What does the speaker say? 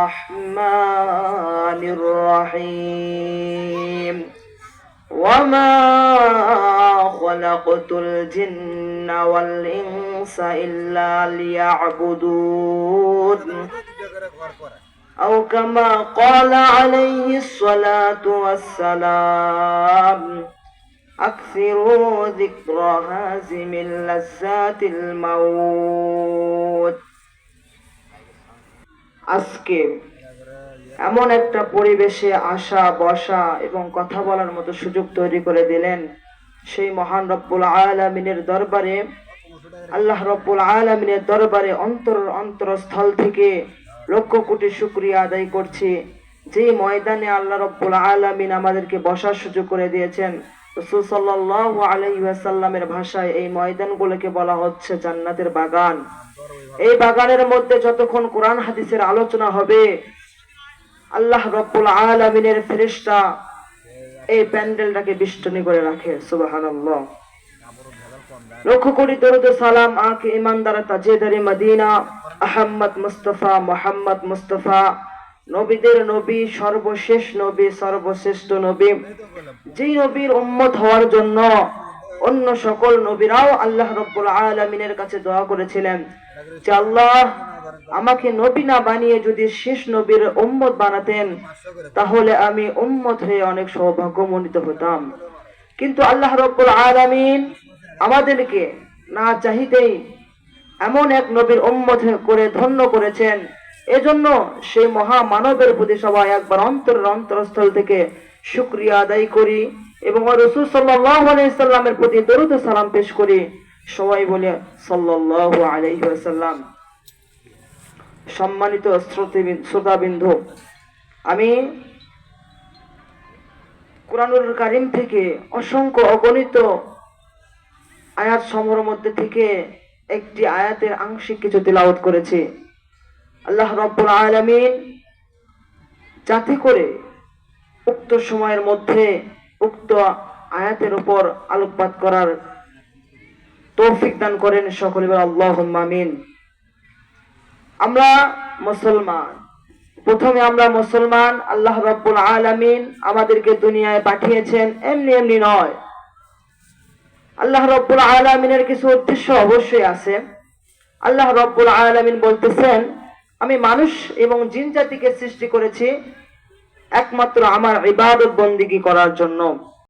الرحمن الرحيم وما خلقت الجن والإنس إلا ليعبدون أو كما قال عليه الصلاة والسلام أكثروا ذكر هازم اللذات الموت আজকে এমন একটা পরিবেশে আসা বসা এবং কথা বলার মতো সুযোগ তৈরি করে দিলেন সেই মহান রব্বুল আলামিনের দরবারে, আল্লাহ রব্বুল আলামিনের দরবারে অন্তরস্থল থেকে লক্ষ কোটি শুকরিয়া আদায় করছি। যে ময়দানে আল্লাহ রব্বুল আলামিন আমাদেরকে বসার সুযোগ করে দিয়েছেন, রাসূল সাল্লাল্লাহু আলাইহি ওয়াসাল্লামের ভাষায় এই ময়দানগুলোকে বলা হচ্ছে জান্নাতের বাগান। এই বাগানের মধ্যে যতক্ষণ কোরআন হাদিসের আলোচনা হবে, আল্লাহ রব্বুল আলামিনের ফেরেশতা এই প্যান্ডেলটাকে বেষ্টনী করে রাখে। সুবহানাল্লাহ। লক্ষ কোটি দরুদ ও সালাম আকে ইমানদার তাজেদারে মদিনা আহমদ মুস্তাফা মোহাম্মদ মুস্তাফা, নবীদের নবী, সর্বশেষ নবী, সর্বশ্রেষ্ঠ নবী, যেই নবীর উম্মত হওয়ার জন্য অন্য সকল নবীরাও আল্লাহ রব্বুল আলামিনের কাছে দোয়া করেছিলেন যে আল্লাহ আমাকে নবী না বানিয়ে যদি শেষ নবীর উম্মত বানাতেন তাহলে আমি উম্মত হয়ে অনেক সৌভাগ্যমণ্ডিত হতাম। কিন্তু আল্লাহ রব্বুল আলামিন আমাদেরকে না চাহিতেই এমন এক নবীর উম্মত করে ধন্য করেছেন। এজন্য সেই মহা মানবের প্রতি সবাই একবার অন্তরস্থল থেকে শুকরিয়া আদায় করি এবং রাসূল সাল্লাল্লাহু আলাইহি সাল্লামের প্রতি দরুদ ও সালাম পেশ করি। সবাই বলে সাল্লাল্লাহু আলাইহি ওয়াসাল্লাম। সম্মানিত শ্রোতাবিন্দু, আমি কুরআনুল কারীম থেকে অসংখ্য অগণিত আয়াত সমূহের মধ্যে থেকে একটি আয়াতের আংশিক কিছু তিলাওয়াত করেছি। আল্লাহ রাব্বুল আলামিন যাতে করে উক্ত সময়ের মধ্যে উক্ত আয়াতের উপর আলোকপাত করার তৌফিক দান করেন। সকলে বলেন আল্লাহুম্মা আমিন। আমরা মুসলমান, প্রথমে আমরা মুসলমান। আল্লাহ রাব্বুল আলামিন আমাদেরকে দুনিয়ায় পাঠিয়েছেন এমনি এমনি নয়। আল্লাহ রাব্বুল আলামিনের কিছু উদ্দেশ্য অবশ্যই আছে। আল্লাহ রাব্বুল আলামিন বলতেছেন, আমি মানুষ এবং জিন জাতিকে সৃষ্টি করেছি একমাত্র আমার ইবাদত বন্দেগী করার জন্য।